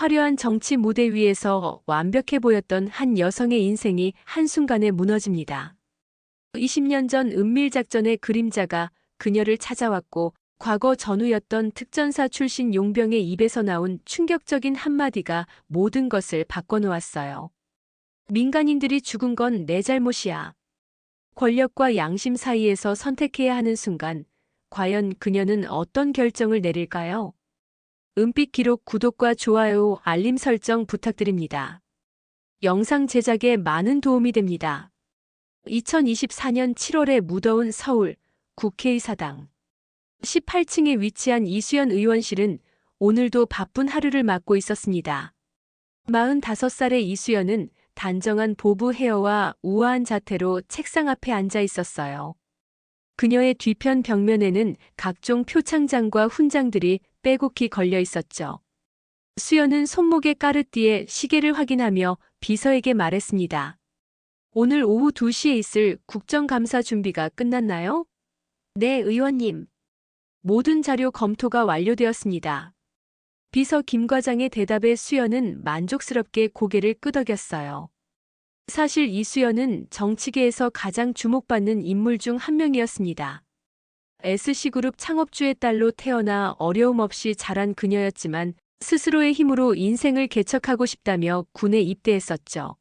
화려한 정치 무대 위에서 완벽해 보였던 한 여성의 인생이 한순간에 무너집니다. 20년 전 은밀작전의 그림자가 그녀를 찾아왔고 과거 전우였던 특전사 출신 용병의 입에서 나온 충격적인 한마디가 모든 것을 바꿔놓았어요. 민간인들이 죽은 건 내 잘못이야. 권력과 양심 사이에서 선택해야 하는 순간, 과연 그녀는 어떤 결정을 내릴까요? 은빛 기록 구독과 좋아요, 알림 설정 부탁드립니다. 영상 제작에 많은 도움이 됩니다. 2024년 7월에 무더운 서울 국회의사당 18층에 위치한 이수연 의원실은 오늘도 바쁜 하루를 맞고 있었습니다. 45살의 이수연은 단정한 보부 헤어와 우아한 자태로 책상 앞에 앉아 있었어요. 그녀의 뒤편 벽면에는 각종 표창장과 훈장들이 빼곡히 걸려 있었죠. 수연은 손목의 까르띠에 시계를 확인하며 비서에게 말했습니다. 오늘 오후 2시에 있을 국정감사 준비가 끝났나요? 네, 의원님. 모든 자료 검토가 완료되었습니다. 비서 김 과장의 대답에 수연은 만족스럽게 고개를 끄덕였어요. 사실 이수연은 정치계에서 가장 주목받는 인물 중 한 명이었습니다. SC그룹 창업주의 딸로 태어나 어려움 없이 자란 그녀였지만 스스로의 힘으로 인생을 개척하고 싶다며 군에 입대했었죠.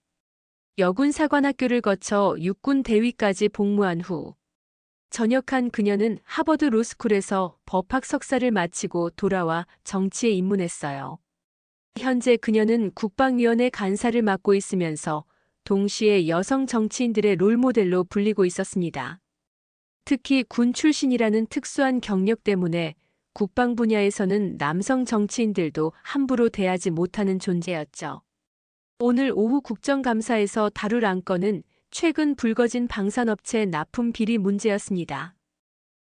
여군 사관학교를 거쳐 육군 대위까지 복무한 후 전역한 그녀는 하버드 로스쿨에서 법학 석사를 마치고 돌아와 정치에 입문했어요. 현재 그녀는 국방위원회 간사를 맡고 있으면서 동시에 여성 정치인들의 롤모델로 불리고 있었습니다. 특히 군 출신이라는 특수한 경력 때문에 국방 분야에서는 남성 정치인들도 함부로 대하지 못하는 존재였죠. 오늘 오후 국정감사에서 다룰 안건은 최근 불거진 방산업체 납품 비리 문제였습니다.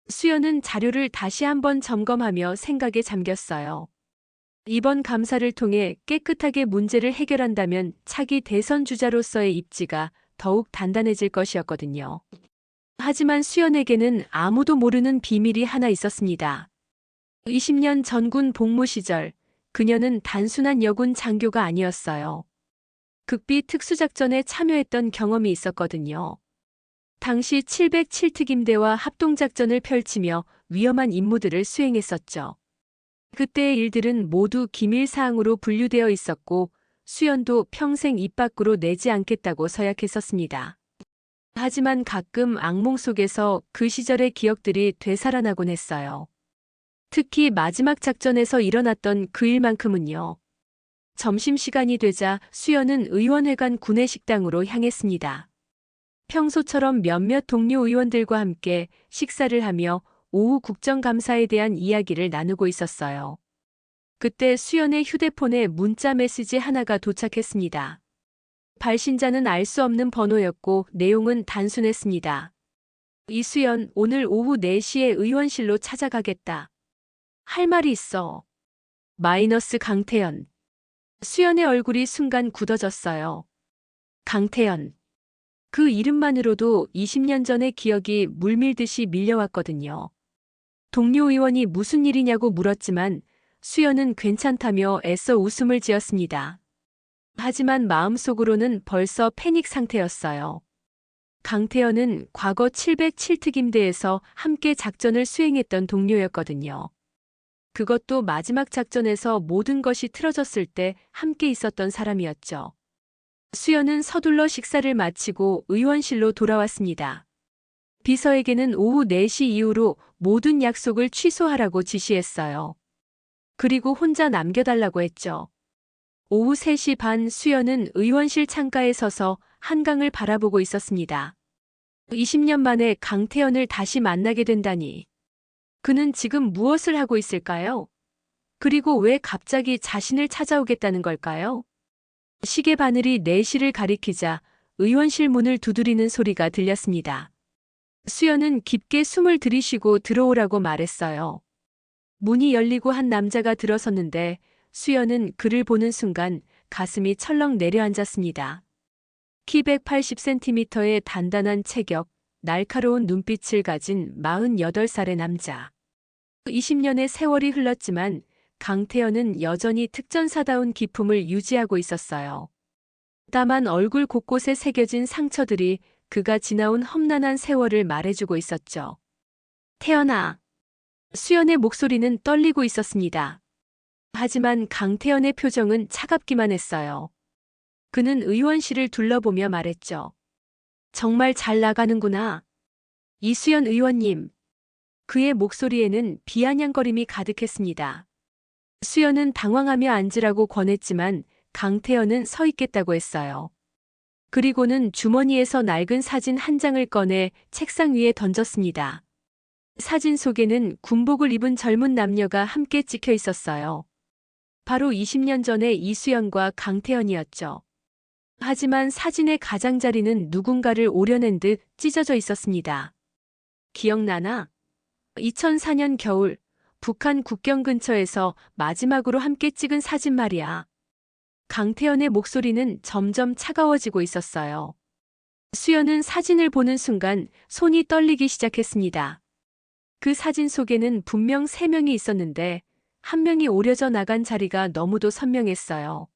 수연은 자료를 다시 한번 점검하며 생각에 잠겼어요. 이번 감사를 통해 깨끗하게 문제를 해결한다면 차기 대선 주자로서의 입지가 더욱 단단해질 것이었거든요. 하지만 수연에게는 아무도 모르는 비밀이 하나 있었습니다. 20년 전군 복무 시절 그녀는 단순한 여군 장교가 아니었어요. 극비 특수작전에 참여했던 경험이 있었거든요. 당시 707특임대와 합동작전을 펼치며 위험한 임무들을 수행했었죠. 그때의 일들은 모두 기밀사항으로 분류되어 있었고 수연도 평생 입 밖으로 내지 않겠다고 서약했었습니다. 하지만 가끔 악몽 속에서 그 시절의 기억들이 되살아나곤 했어요. 특히 마지막 작전에서 일어났던 그 일만큼은요. 점심시간이 되자 수연은 의원회관 구내식당으로 향했습니다. 평소처럼 몇몇 동료 의원들과 함께 식사를 하며 오후 국정감사에 대한 이야기를 나누고 있었어요. 그때 수연의 휴대폰에 문자 메시지 하나가 도착했습니다. 발신자는 알 수 없는 번호였고 내용은 단순했습니다. 이수연, 오늘 오후 4시에 의원실로 찾아가겠다. 할 말이 있어. 마이너스 강태연. 수연의 얼굴이 순간 굳어졌어요. 강태연. 그 이름만으로도 20년 전의 기억이 물밀듯이 밀려왔거든요. 동료 의원이 무슨 일이냐고 물었지만 수연은 괜찮다며 애써 웃음을 지었습니다. 하지만 마음속으로는 벌써 패닉 상태였어요. 강태연은 과거 707특임대에서 함께 작전을 수행했던 동료였거든요. 그것도 마지막 작전에서 모든 것이 틀어졌을 때 함께 있었던 사람이었죠. 수연은 서둘러 식사를 마치고 의원실로 돌아왔습니다. 비서에게는 오후 4시 이후로 모든 약속을 취소하라고 지시했어요. 그리고 혼자 남겨달라고 했죠. 오후 3시 반 수연은 의원실 창가에 서서 한강을 바라보고 있었습니다. 20년 만에 강태연을 다시 만나게 된다니. 그는 지금 무엇을 하고 있을까요? 그리고 왜 갑자기 자신을 찾아오겠다는 걸까요? 시계 바늘이 4시를 가리키자 의원실 문을 두드리는 소리가 들렸습니다. 수연은 깊게 숨을 들이쉬고 들어오라고 말했어요. 문이 열리고 한 남자가 들어섰는데 수연은 그를 보는 순간 가슴이 철렁 내려앉았습니다. 키 180cm의 단단한 체격, 날카로운 눈빛을 가진 48살의 남자. 20년의 세월이 흘렀지만 강태현은 여전히 특전사다운 기품을 유지하고 있었어요. 다만 얼굴 곳곳에 새겨진 상처들이 그가 지나온 험난한 세월을 말해주고 있었죠. 태연아. 수연의 목소리는 떨리고 있었습니다. 하지만 강태현의 표정은 차갑기만 했어요. 그는 의원실을 둘러보며 말했죠. 정말 잘 나가는구나. 이수연 의원님. 그의 목소리에는 비아냥거림이 가득했습니다. 수연은 당황하며 앉으라고 권했지만 강태현은 서 있겠다고 했어요. 그리고는 주머니에서 낡은 사진 한 장을 꺼내 책상 위에 던졌습니다. 사진 속에는 군복을 입은 젊은 남녀가 함께 찍혀 있었어요. 바로 20년 전의 이수연과 강태현이었죠. 하지만 사진의 가장자리는 누군가를 오려낸 듯 찢어져 있었습니다. 기억나나? 2004년 겨울, 북한 국경 근처에서 마지막으로 함께 찍은 사진 말이야. 강태현의 목소리는 점점 차가워지고 있었어요. 수연은 사진을 보는 순간 손이 떨리기 시작했습니다. 그 사진 속에는 분명 3명이 있었는데 한 명이 오려져 나간 자리가 너무도 선명했어요.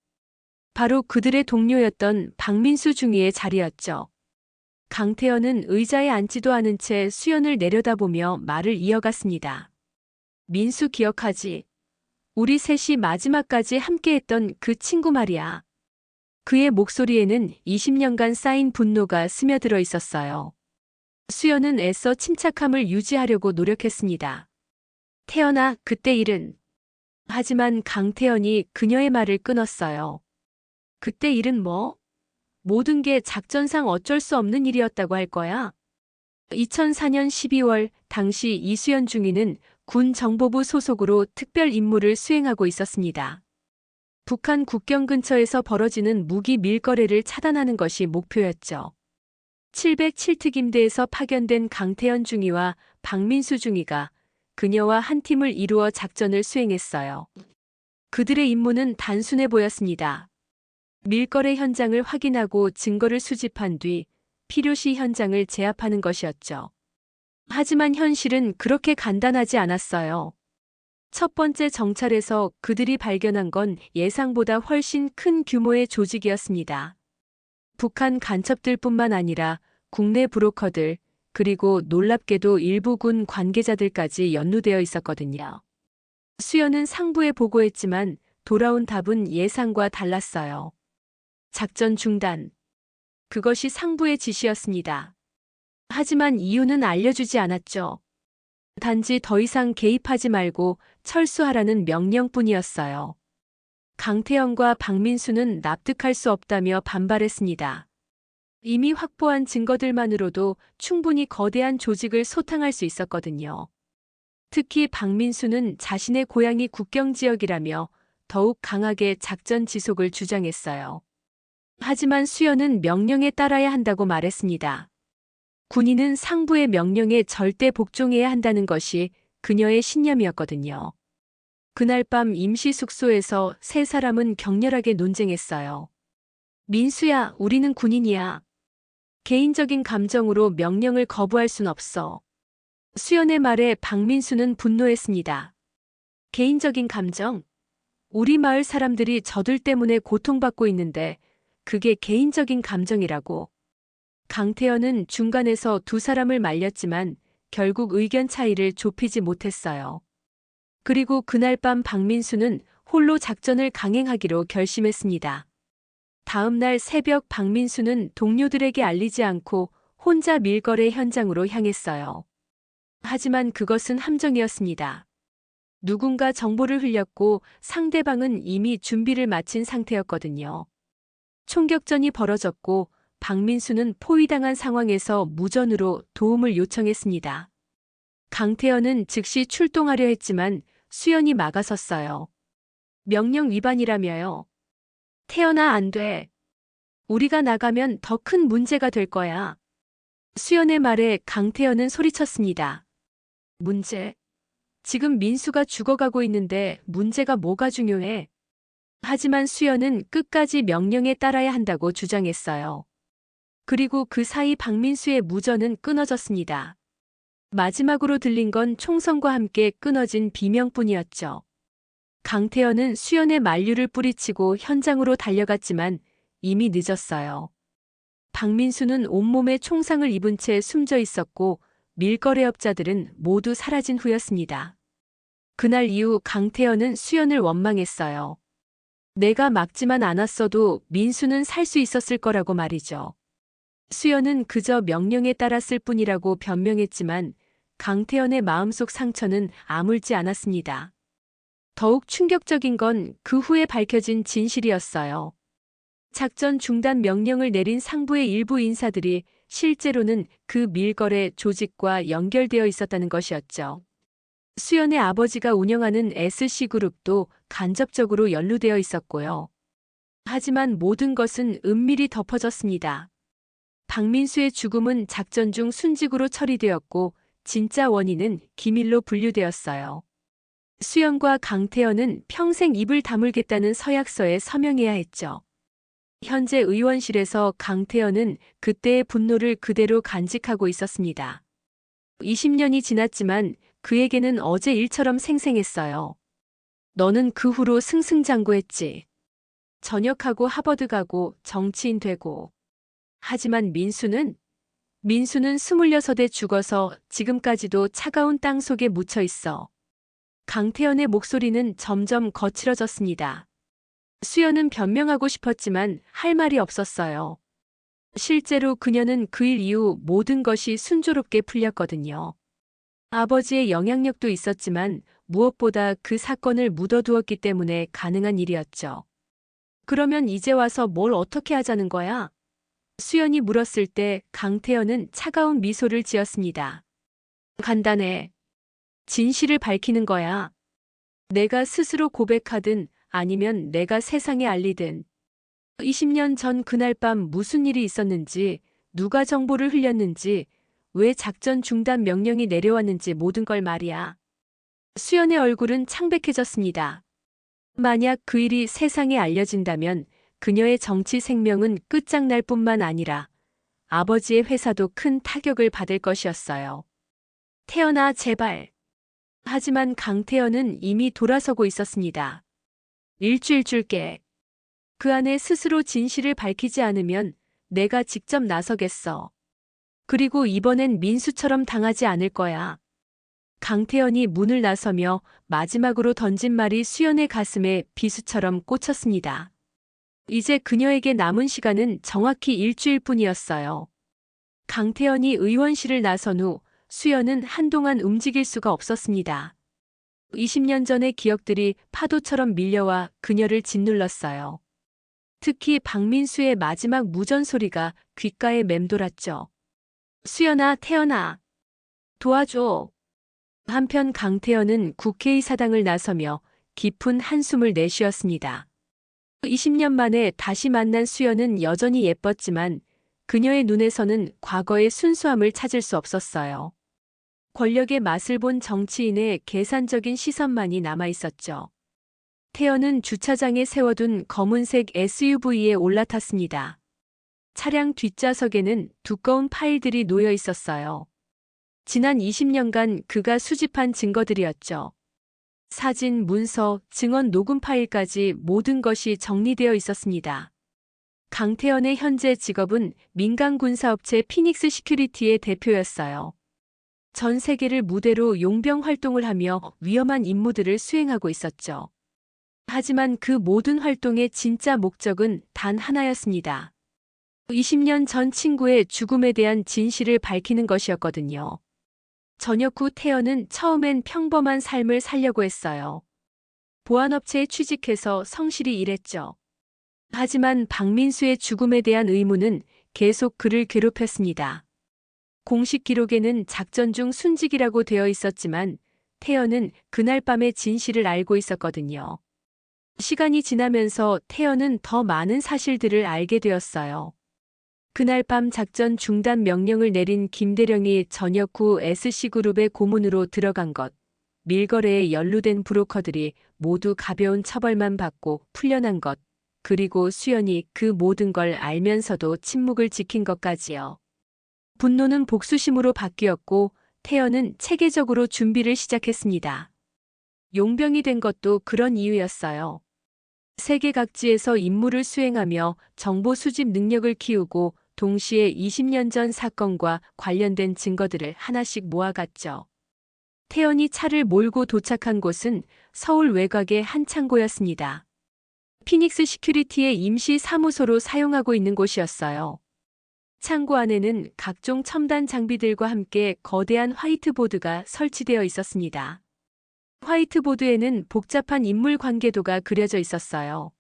바로 그들의 동료였던 박민수 중위의 자리였죠. 강태현은 의자에 앉지도 않은 채 수연을 내려다보며 말을 이어갔습니다. 민수 기억하지? 우리 셋이 마지막까지 함께했던 그 친구 말이야. 그의 목소리에는 20년간 쌓인 분노가 스며들어 있었어요. 수연은 애써 침착함을 유지하려고 노력했습니다. 태연아, 그때 일은. 하지만 강태현이 그녀의 말을 끊었어요. 그때 일은 뭐? 모든 게 작전상 어쩔 수 없는 일이었다고 할 거야. 2004년 12월 당시 이수연 중위는 군 정보부 소속으로 특별 임무를 수행하고 있었습니다. 북한 국경 근처에서 벌어지는 무기 밀거래를 차단하는 것이 목표였죠. 707특임대에서 파견된 강태현 중위와 박민수 중위가 그녀와 한 팀을 이루어 작전을 수행했어요. 그들의 임무는 단순해 보였습니다. 밀거래 현장을 확인하고 증거를 수집한 뒤 필요시 현장을 제압하는 것이었죠. 하지만 현실은 그렇게 간단하지 않았어요. 첫 번째 정찰에서 그들이 발견한 건 예상보다 훨씬 큰 규모의 조직이었습니다. 북한 간첩들뿐만 아니라 국내 브로커들, 그리고 놀랍게도 일부 군 관계자들까지 연루되어 있었거든요. 수연은 상부에 보고했지만 돌아온 답은 예상과 달랐어요. 작전 중단. 그것이 상부의 지시였습니다. 하지만 이유는 알려주지 않았죠. 단지 더 이상 개입하지 말고 철수하라는 명령뿐이었어요. 강태현과 박민수는 납득할 수 없다며 반발했습니다. 이미 확보한 증거들만으로도 충분히 거대한 조직을 소탕할 수 있었거든요. 특히 박민수는 자신의 고향이 국경 지역이라며 더욱 강하게 작전 지속을 주장했어요. 하지만 수연은 명령에 따라야 한다고 말했습니다. 군인은 상부의 명령에 절대 복종해야 한다는 것이 그녀의 신념이었거든요. 그날 밤 임시 숙소에서 3사람은 격렬하게 논쟁했어요. 민수야, 우리는 군인이야. 개인적인 감정으로 명령을 거부할 순 없어. 수연의 말에 박민수는 분노했습니다. 개인적인 감정? 우리 마을 사람들이 저들 때문에 고통받고 있는데 그게 개인적인 감정이라고. 강태현은 중간에서 2사람을 말렸지만 결국 의견 차이를 좁히지 못했어요. 그리고 그날 밤 박민수는 홀로 작전을 강행하기로 결심했습니다. 다음 날 새벽 박민수는 동료들에게 알리지 않고 혼자 밀거래 현장으로 향했어요. 하지만 그것은 함정이었습니다. 누군가 정보를 흘렸고 상대방은 이미 준비를 마친 상태였거든요. 총격전이 벌어졌고 박민수는 포위당한 상황에서 무전으로 도움을 요청했습니다. 강태현은 즉시 출동하려 했지만 수연이 막아섰어요. 명령 위반이라며요. 태연아, 안 돼. 우리가 나가면 더 큰 문제가 될 거야. 수연의 말에 강태현은 소리쳤습니다. 문제? 지금 민수가 죽어가고 있는데 문제가 뭐가 중요해? 하지만 수연은 끝까지 명령에 따라야 한다고 주장했어요. 그리고 그 사이 박민수의 무전은 끊어졌습니다. 마지막으로 들린 건 총성과 함께 끊어진 비명뿐이었죠. 강태현은 수연의 만류를 뿌리치고 현장으로 달려갔지만 이미 늦었어요. 박민수는 온몸에 총상을 입은 채 숨져 있었고 밀거래업자들은 모두 사라진 후였습니다. 그날 이후 강태현은 수연을 원망했어요. 내가 막지만 않았어도 민수는 살 수 있었을 거라고 말이죠. 수연은 그저 명령에 따랐을 뿐이라고 변명했지만 강태현의 마음속 상처는 아물지 않았습니다. 더욱 충격적인 건 그 후에 밝혀진 진실이었어요. 작전 중단 명령을 내린 상부의 일부 인사들이 실제로는 그 밀거래 조직과 연결되어 있었다는 것이었죠. 수연의 아버지가 운영하는 SC그룹도 간접적으로 연루되어 있었고요. 하지만 모든 것은 은밀히 덮어졌습니다. 박민수의 죽음은 작전 중 순직으로 처리되었고 진짜 원인은 기밀로 분류되었어요. 수연과 강태현은 평생 입을 다물겠다는 서약서에 서명해야 했죠. 현재 의원실에서 강태현은 그때의 분노를 그대로 간직하고 있었습니다. 20년이 지났지만 그에게는 어제 일처럼 생생했어요. 너는 그 후로 승승장구했지. 전역하고 하버드 가고 정치인 되고. 하지만 민수는 26에 죽어서 지금까지도 차가운 땅 속에 묻혀 있어. 강태현의 목소리는 점점 거칠어졌습니다. 수연은 변명하고 싶었지만 할 말이 없었어요. 실제로 그녀는 그 일 이후 모든 것이 순조롭게 풀렸거든요. 아버지의 영향력도 있었지만 무엇보다 그 사건을 묻어두었기 때문에 가능한 일이었죠. 그러면 이제 와서 뭘 어떻게 하자는 거야? 수연이 물었을 때 강태현은 차가운 미소를 지었습니다. 간단해. 진실을 밝히는 거야. 내가 스스로 고백하든 아니면 내가 세상에 알리든. 20년 전 그날 밤 무슨 일이 있었는지, 누가 정보를 흘렸는지, 왜 작전 중단 명령이 내려왔는지 모든 걸 말이야. 수연의 얼굴은 창백해졌습니다. 만약 그 일이 세상에 알려진다면 그녀의 정치 생명은 끝장날 뿐만 아니라 아버지의 회사도 큰 타격을 받을 것이었어요. 태연아, 제발. 하지만 강태연은 이미 돌아서고 있었습니다. 일주일 줄게. 그 안에 스스로 진실을 밝히지 않으면 내가 직접 나서겠어. 그리고 이번엔 민수처럼 당하지 않을 거야. 강태연이 문을 나서며 마지막으로 던진 말이 수연의 가슴에 비수처럼 꽂혔습니다. 이제 그녀에게 남은 시간은 정확히 일주일 뿐이었어요. 강태연이 의원실을 나선 후 수연은 한동안 움직일 수가 없었습니다. 20년 전의 기억들이 파도처럼 밀려와 그녀를 짓눌렀어요. 특히 박민수의 마지막 무전 소리가 귓가에 맴돌았죠. 수연아, 태연아. 도와줘. 한편 강태연은 국회의사당을 나서며 깊은 한숨을 내쉬었습니다. 20년 만에 다시 만난 수연은 여전히 예뻤지만 그녀의 눈에서는 과거의 순수함을 찾을 수 없었어요. 권력의 맛을 본 정치인의 계산적인 시선만이 남아 있었죠. 태연은 주차장에 세워둔 검은색 SUV에 올라탔습니다. 차량 뒷좌석에는 두꺼운 파일들이 놓여 있었어요. 지난 20년간 그가 수집한 증거들이었죠. 사진, 문서, 증언 녹음 파일까지 모든 것이 정리되어 있었습니다. 강태현의 현재 직업은 민간 군사업체 피닉스 시큐리티의 대표였어요. 전 세계를 무대로 용병 활동을 하며 위험한 임무들을 수행하고 있었죠. 하지만 그 모든 활동의 진짜 목적은 단 하나였습니다. 20년 전 친구의 죽음에 대한 진실을 밝히는 것이었거든요. 전역 후 태연은 처음엔 평범한 삶을 살려고 했어요. 보안업체에 취직해서 성실히 일했죠. 하지만 박민수의 죽음에 대한 의문은 계속 그를 괴롭혔습니다. 공식 기록에는 작전 중 순직이라고 되어 있었지만 태연은 그날 밤의 진실을 알고 있었거든요. 시간이 지나면서 태연은 더 많은 사실들을 알게 되었어요. 그날 밤 작전 중단 명령을 내린 김대령이 전역 후 SC그룹의 고문으로 들어간 것, 밀거래에 연루된 브로커들이 모두 가벼운 처벌만 받고 풀려난 것, 그리고 수연이 그 모든 걸 알면서도 침묵을 지킨 것까지요. 분노는 복수심으로 바뀌었고 태연은 체계적으로 준비를 시작했습니다. 용병이 된 것도 그런 이유였어요. 세계 각지에서 임무를 수행하며 정보 수집 능력을 키우고 동시에 20년 전 사건과 관련된 증거들을 하나씩 모아갔죠. 태연이 차를 몰고 도착한 곳은 서울 외곽의 한 창고였습니다. 피닉스 시큐리티의 임시 사무소로 사용하고 있는 곳이었어요. 창고 안에는 각종 첨단 장비들과 함께 거대한 화이트보드가 설치되어 있었습니다. 화이트보드에는 복잡한 인물 관계도가 그려져 있었어요.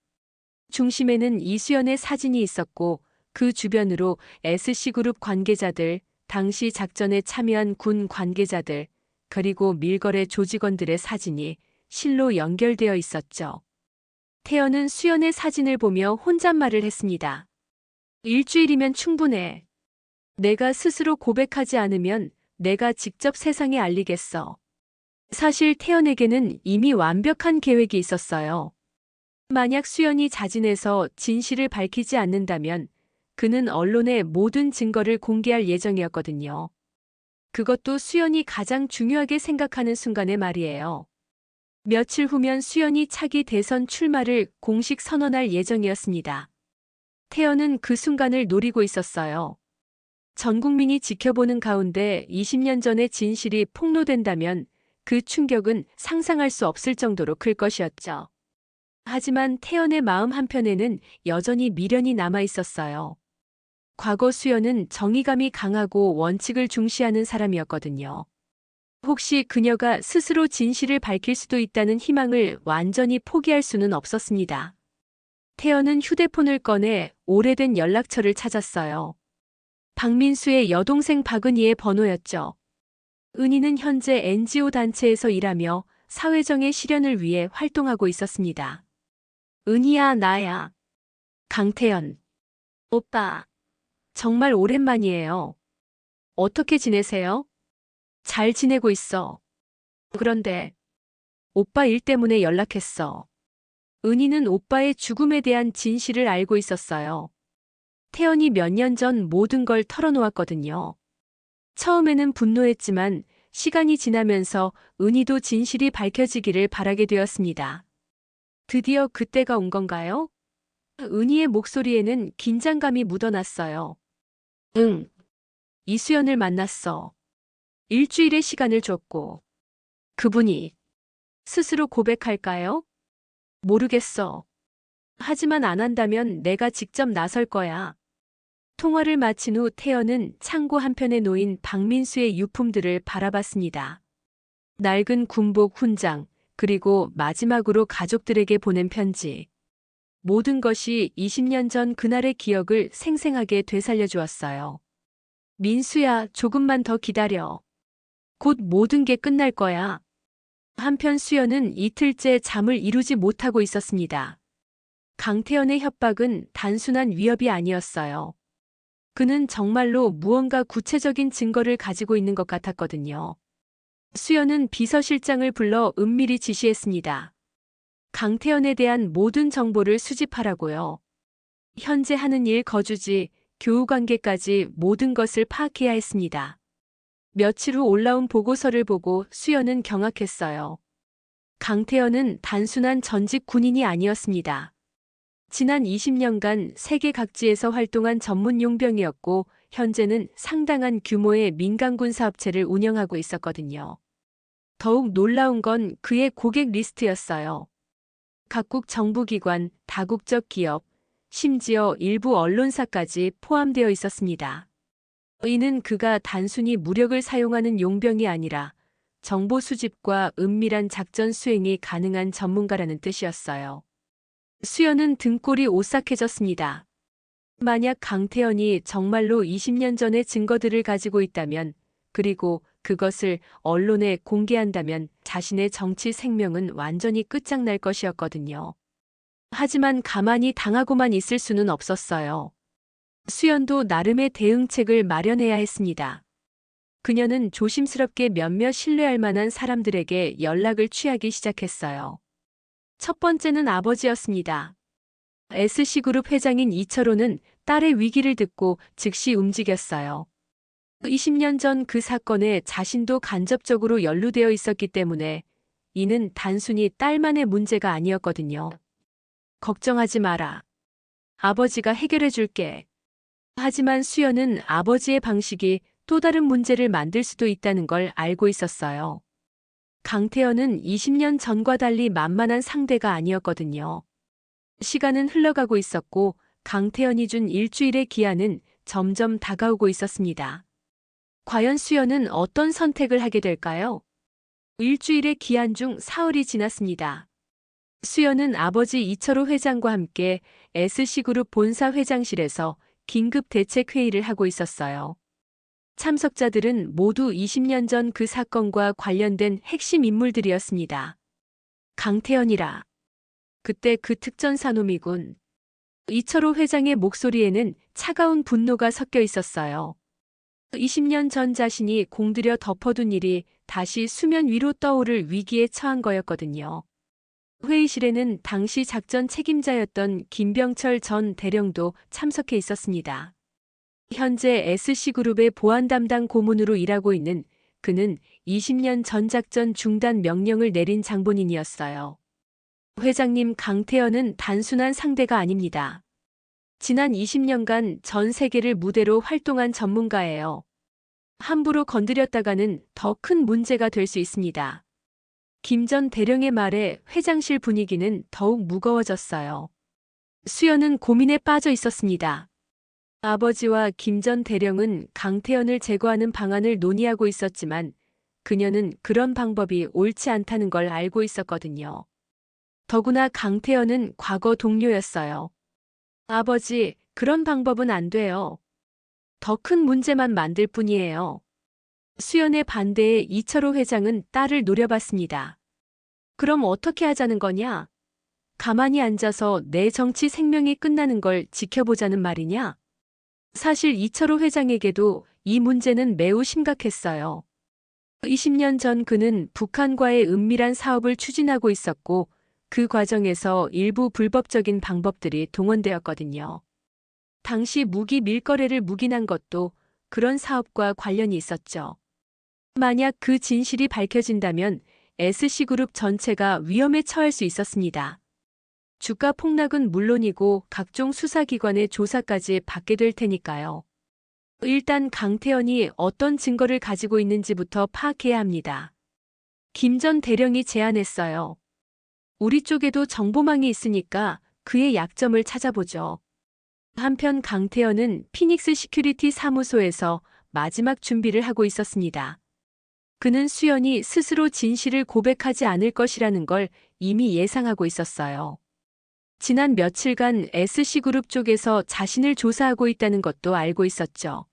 중심에는 이수연의 사진이 있었고 그 주변으로 SC그룹 관계자들, 당시 작전에 참여한 군 관계자들, 그리고 밀거래 조직원들의 사진이 실로 연결되어 있었죠. 태연은 수연의 사진을 보며 혼잣말을 했습니다. 일주일이면 충분해. 내가 스스로 고백하지 않으면 내가 직접 세상에 알리겠어. 사실 태연에게는 이미 완벽한 계획이 있었어요. 만약 수연이 자진해서 진실을 밝히지 않는다면 그는 언론에 모든 증거를 공개할 예정이었거든요. 그것도 수연이 가장 중요하게 생각하는 순간의 말이에요. 며칠 후면 수연이 차기 대선 출마를 공식 선언할 예정이었습니다. 태연은 그 순간을 노리고 있었어요. 전 국민이 지켜보는 가운데 20년 전의 진실이 폭로된다면 그 충격은 상상할 수 없을 정도로 클 것이었죠. 하지만 태연의 마음 한편에는 여전히 미련이 남아 있었어요. 과거 수연은 정의감이 강하고 원칙을 중시하는 사람이었거든요. 혹시 그녀가 스스로 진실을 밝힐 수도 있다는 희망을 완전히 포기할 수는 없었습니다. 태연은 휴대폰을 꺼내 오래된 연락처를 찾았어요. 박민수의 여동생 박은희의 번호였죠. 은희는 현재 NGO 단체에서 일하며 사회정의 실현을 위해 활동하고 있었습니다. 은희야, 나야. 강태연. 오빠. 정말 오랜만이에요. 어떻게 지내세요? 잘 지내고 있어. 그런데 오빠 일 때문에 연락했어. 은희는 오빠의 죽음에 대한 진실을 알고 있었어요. 태연이 몇 년 전 모든 걸 털어놓았거든요. 처음에는 분노했지만 시간이 지나면서 은희도 진실이 밝혀지기를 바라게 되었습니다. 드디어 그때가 온 건가요? 은희의 목소리에는 긴장감이 묻어났어요. 응. 이수연을 만났어. 일주일의 시간을 줬고. 그분이 스스로 고백할까요? 모르겠어. 하지만 안 한다면 내가 직접 나설 거야. 통화를 마친 후 태연은 창고 한편에 놓인 박민수의 유품들을 바라봤습니다. 낡은 군복 훈장, 그리고 마지막으로 가족들에게 보낸 편지. 모든 것이 20년 전 그날의 기억을 생생하게 되살려 주었어요. 민수야, 조금만 더 기다려. 곧 모든 게 끝날 거야. 한편 수연은 이틀째 잠을 이루지 못하고 있었습니다. 강태연의 협박은 단순한 위협이 아니었어요. 그는 정말로 무언가 구체적인 증거를 가지고 있는 것 같았거든요. 수연은 비서실장을 불러 은밀히 지시했습니다. 강태연에 대한 모든 정보를 수집하라고요. 현재 하는 일, 거주지, 교우 관계까지 모든 것을 파악해야 했습니다. 며칠 후 올라온 보고서를 보고 수연은 경악했어요. 강태연은 단순한 전직 군인이 아니었습니다. 지난 20년간 세계 각지에서 활동한 전문 용병이었고 현재는 상당한 규모의 민간군 사업체를 운영하고 있었거든요. 더욱 놀라운 건 그의 고객 리스트였어요. 각국 정부기관, 다국적 기업, 심지어 일부 언론사까지 포함되어 있었습니다. 이는 그가 단순히 무력을 사용하는 용병이 아니라 정보 수집과 은밀한 작전 수행이 가능한 전문가라는 뜻이었어요. 수연은 등골이 오싹해졌습니다. 만약 강태연이 정말로 20년 전의 증거들을 가지고 있다면, 그리고 그것을 언론에 공개한다면 자신의 정치 생명은 완전히 끝장날 것이었거든요. 하지만 가만히 당하고만 있을 수는 없었어요. 수연도 나름의 대응책을 마련해야 했습니다. 그녀는 조심스럽게 몇몇 신뢰할 만한 사람들에게 연락을 취하기 시작했어요. 첫 번째는 아버지였습니다. SC그룹 회장인 이철호는 딸의 위기를 듣고 즉시 움직였어요. 20년 전 그 사건에 자신도 간접적으로 연루되어 있었기 때문에 이는 단순히 딸만의 문제가 아니었거든요. 걱정하지 마라. 아버지가 해결해 줄게. 하지만 수연은 아버지의 방식이 또 다른 문제를 만들 수도 있다는 걸 알고 있었어요. 강태현은 20년 전과 달리 만만한 상대가 아니었거든요. 시간은 흘러가고 있었고 강태현이 준 일주일의 기한은 점점 다가오고 있었습니다. 과연 수연은 어떤 선택을 하게 될까요? 일주일의 기한 중 사흘이 지났습니다. 수연은 아버지 이철호 회장과 함께 SC그룹 본사 회장실에서 긴급 대책 회의를 하고 있었어요. 참석자들은 모두 20년 전 그 사건과 관련된 핵심 인물들이었습니다. 강태현이라. 그때 그 특전사놈이군. 이철호 회장의 목소리에는 차가운 분노가 섞여 있었어요. 20년 전 자신이 공들여 덮어둔 일이 다시 수면 위로 떠오를 위기에 처한 거였거든요. 회의실에는 당시 작전 책임자였던 김병철 전 대령도 참석해 있었습니다. 현재 SC그룹의 보안 담당 고문으로 일하고 있는 그는 20년 전 작전 중단 명령을 내린 장본인이었어요. 회장님, 강태현은 단순한 상대가 아닙니다. 지난 20년간 전 세계를 무대로 활동한 전문가예요. 함부로 건드렸다가는 더 큰 문제가 될 수 있습니다. 김 전 대령의 말에 회장실 분위기는 더욱 무거워졌어요. 수연은 고민에 빠져 있었습니다. 아버지와 김 전 대령은 강태현을 제거하는 방안을 논의하고 있었지만 그녀는 그런 방법이 옳지 않다는 걸 알고 있었거든요. 더구나 강태현은 과거 동료였어요. 아버지, 그런 방법은 안 돼요. 더 큰 문제만 만들 뿐이에요. 수연의 반대에 이철호 회장은 딸을 노려봤습니다. 그럼 어떻게 하자는 거냐? 가만히 앉아서 내 정치 생명이 끝나는 걸 지켜보자는 말이냐? 사실 이철호 회장에게도 이 문제는 매우 심각했어요. 20년 전 그는 북한과의 은밀한 사업을 추진하고 있었고 그 과정에서 일부 불법적인 방법들이 동원되었거든요. 당시 무기 밀거래를 묵인한 것도 그런 사업과 관련이 있었죠. 만약 그 진실이 밝혀진다면 SC그룹 전체가 위험에 처할 수 있었습니다. 주가 폭락은 물론이고 각종 수사기관의 조사까지 받게 될 테니까요. 일단 강태현이 어떤 증거를 가지고 있는지부터 파악해야 합니다. 김 전 대령이 제안했어요. 우리 쪽에도 정보망이 있으니까 그의 약점을 찾아보죠. 한편 강태현은 피닉스 시큐리티 사무소에서 마지막 준비를 하고 있었습니다. 그는 수연이 스스로 진실을 고백하지 않을 것이라는 걸 이미 예상하고 있었어요. 지난 며칠간 SC그룹 쪽에서 자신을 조사하고 있다는 것도 알고 있었죠.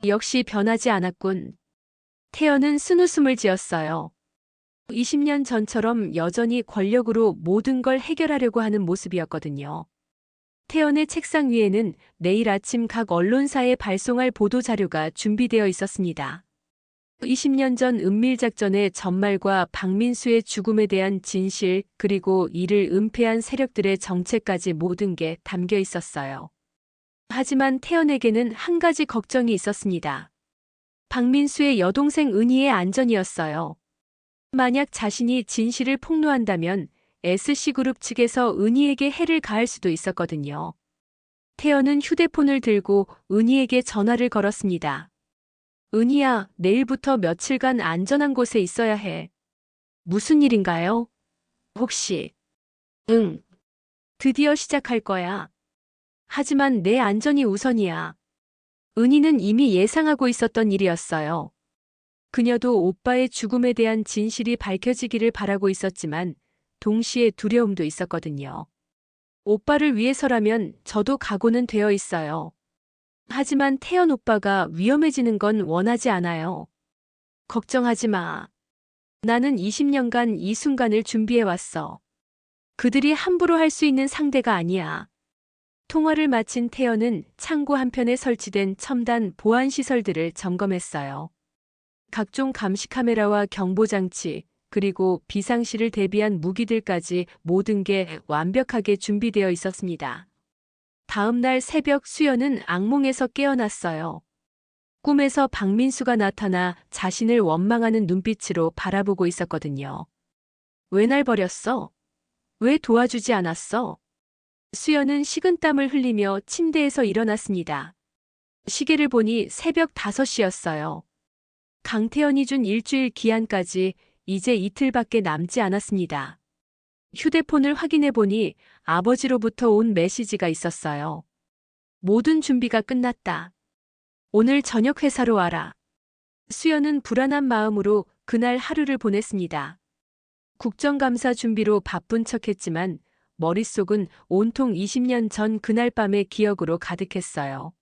역시 변하지 않았군. 태연은 쓴웃음을 지었어요. 20년 전처럼 여전히 권력으로 모든 걸 해결하려고 하는 모습이었거든요. 태연의 책상 위에는 내일 아침 각 언론사에 발송할 보도자료가 준비되어 있었습니다. 20년 전 은밀작전의 전말과 박민수의 죽음에 대한 진실, 그리고 이를 은폐한 세력들의 정체까지 모든 게 담겨 있었어요. 하지만 태연에게는 한 가지 걱정이 있었습니다. 박민수의 여동생 은희의 안전이었어요. 만약 자신이 진실을 폭로한다면 SC그룹 측에서 은희에게 해를 가할 수도 있었거든요. 태연은 휴대폰을 들고 은희에게 전화를 걸었습니다. 은희야, 내일부터 며칠간 안전한 곳에 있어야 해. 무슨 일인가요? 혹시? 응. 드디어 시작할 거야. 하지만 내 안전이 우선이야. 은희는 이미 예상하고 있었던 일이었어요. 그녀도 오빠의 죽음에 대한 진실이 밝혀지기를 바라고 있었지만 동시에 두려움도 있었거든요. 오빠를 위해서라면 저도 각오는 되어 있어요. 하지만 태연 오빠가 위험해지는 건 원하지 않아요. 걱정하지 마. 나는 20년간 이 순간을 준비해왔어. 그들이 함부로 할 수 있는 상대가 아니야. 통화를 마친 태연은 창고 한편에 설치된 첨단 보안 시설들을 점검했어요. 각종 감시 카메라와 경보장치, 그리고 비상시를 대비한 무기들까지 모든 게 완벽하게 준비되어 있었습니다. 다음 날 새벽 수연은 악몽에서 깨어났어요. 꿈에서 박민수가 나타나 자신을 원망하는 눈빛으로 바라보고 있었거든요. 왜 날 버렸어? 왜 도와주지 않았어? 수연은 식은땀을 흘리며 침대에서 일어났습니다. 시계를 보니 새벽 5시였어요. 강태현이 준 일주일 기한까지 이제 이틀밖에 남지 않았습니다. 휴대폰을 확인해 보니 아버지로부터 온 메시지가 있었어요. 모든 준비가 끝났다. 오늘 저녁 회사로 와라. 수연은 불안한 마음으로 그날 하루를 보냈습니다. 국정감사 준비로 바쁜 척했지만 머릿속은 온통 20년 전 그날 밤의 기억으로 가득했어요.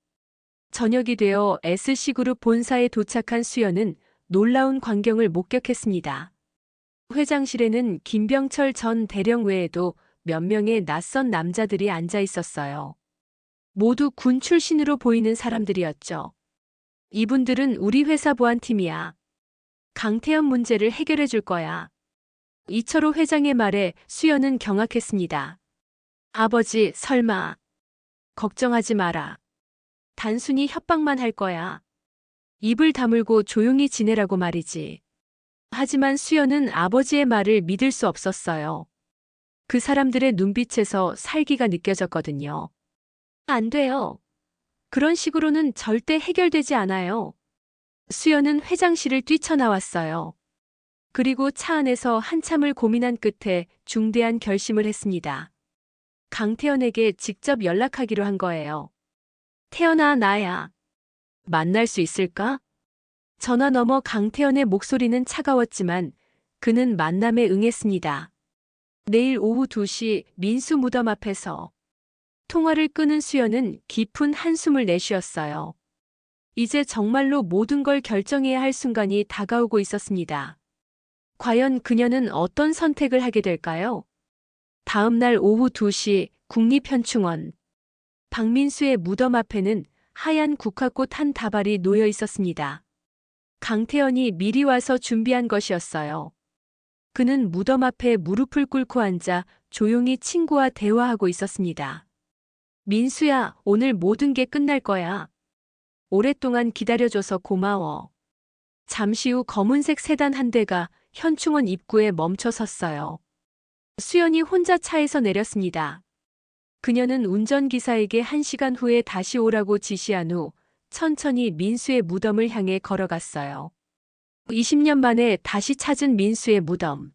저녁이 되어 SC그룹 본사에 도착한 수연은 놀라운 광경을 목격했습니다. 회장실에는 김병철 전 대령 외에도 몇 명의 낯선 남자들이 앉아 있었어요. 모두 군 출신으로 보이는 사람들이었죠. 이분들은 우리 회사 보안팀이야. 강태현 문제를 해결해 줄 거야. 이철호 회장의 말에 수연은 경악했습니다. 아버지, 설마. 걱정하지 마라. 단순히 협박만 할 거야. 입을 다물고 조용히 지내라고 말이지. 하지만 수연은 아버지의 말을 믿을 수 없었어요. 그 사람들의 눈빛에서 살기가 느껴졌거든요. 안 돼요. 그런 식으로는 절대 해결되지 않아요. 수연은 회장실을 뛰쳐나왔어요. 그리고 차 안에서 한참을 고민한 끝에 중대한 결심을 했습니다. 강태현에게 직접 연락하기로 한 거예요. 태연아, 나야. 만날 수 있을까? 전화 너머 강태현의 목소리는 차가웠지만 그는 만남에 응했습니다. 내일 오후 2시 민수 무덤 앞에서. 통화를 끊은 수연은 깊은 한숨을 내쉬었어요. 이제 정말로 모든 걸 결정해야 할 순간이 다가오고 있었습니다. 과연 그녀는 어떤 선택을 하게 될까요? 다음 날 오후 2시 국립현충원. 박민수의 무덤 앞에는 하얀 국화꽃 한 다발이 놓여 있었습니다. 강태현이 미리 와서 준비한 것이었어요. 그는 무덤 앞에 무릎을 꿇고 앉아 조용히 친구와 대화하고 있었습니다. 민수야, 오늘 모든 게 끝날 거야. 오랫동안 기다려줘서 고마워. 잠시 후 검은색 세단 한 대가 현충원 입구에 멈춰 섰어요. 수연이 혼자 차에서 내렸습니다. 그녀는 운전기사에게 1시간 후에 다시 오라고 지시한 후 천천히 민수의 무덤을 향해 걸어갔어요. 20년 만에 다시 찾은 민수의 무덤.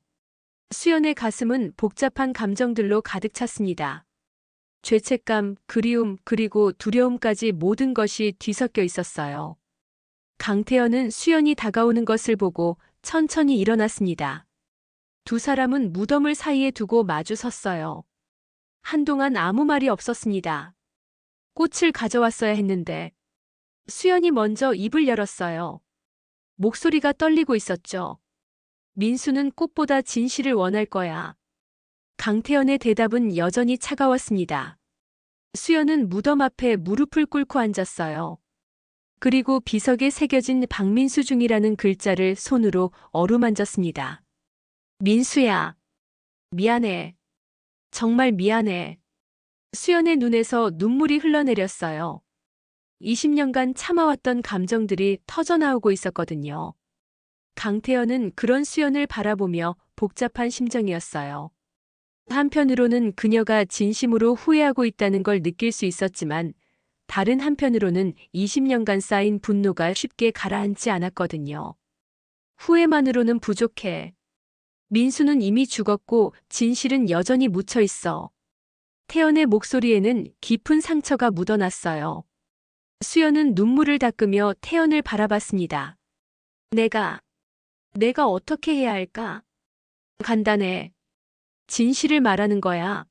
수연의 가슴은 복잡한 감정들로 가득 찼습니다. 죄책감, 그리움, 그리고 두려움까지 모든 것이 뒤섞여 있었어요. 강태현은 수연이 다가오는 것을 보고 천천히 일어났습니다. 두 사람은 무덤을 사이에 두고 마주 섰어요. 한동안 아무 말이 없었습니다. 꽃을 가져왔어야 했는데. 수연이 먼저 입을 열었어요. 목소리가 떨리고 있었죠. 민수는 꽃보다 진실을 원할 거야. 강태현의 대답은 여전히 차가웠습니다. 수연은 무덤 앞에 무릎을 꿇고 앉았어요. 그리고 비석에 새겨진 박민수 중이라는 글자를 손으로 어루만졌습니다. 민수야. 미안해. 정말 미안해. 수연의 눈에서 눈물이 흘러내렸어요. 20년간 참아왔던 감정들이 터져나오고 있었거든요. 강태현은 그런 수연을 바라보며 복잡한 심정이었어요. 한편으로는 그녀가 진심으로 후회하고 있다는 걸 느낄 수 있었지만 다른 한편으로는 20년간 쌓인 분노가 쉽게 가라앉지 않았거든요. 후회만으로는 부족해. 민수는 이미 죽었고 진실은 여전히 묻혀 있어. 태연의 목소리에는 깊은 상처가 묻어났어요. 수연은 눈물을 닦으며 태연을 바라봤습니다. 내가 어떻게 해야 할까? 간단해. 진실을 말하는 거야.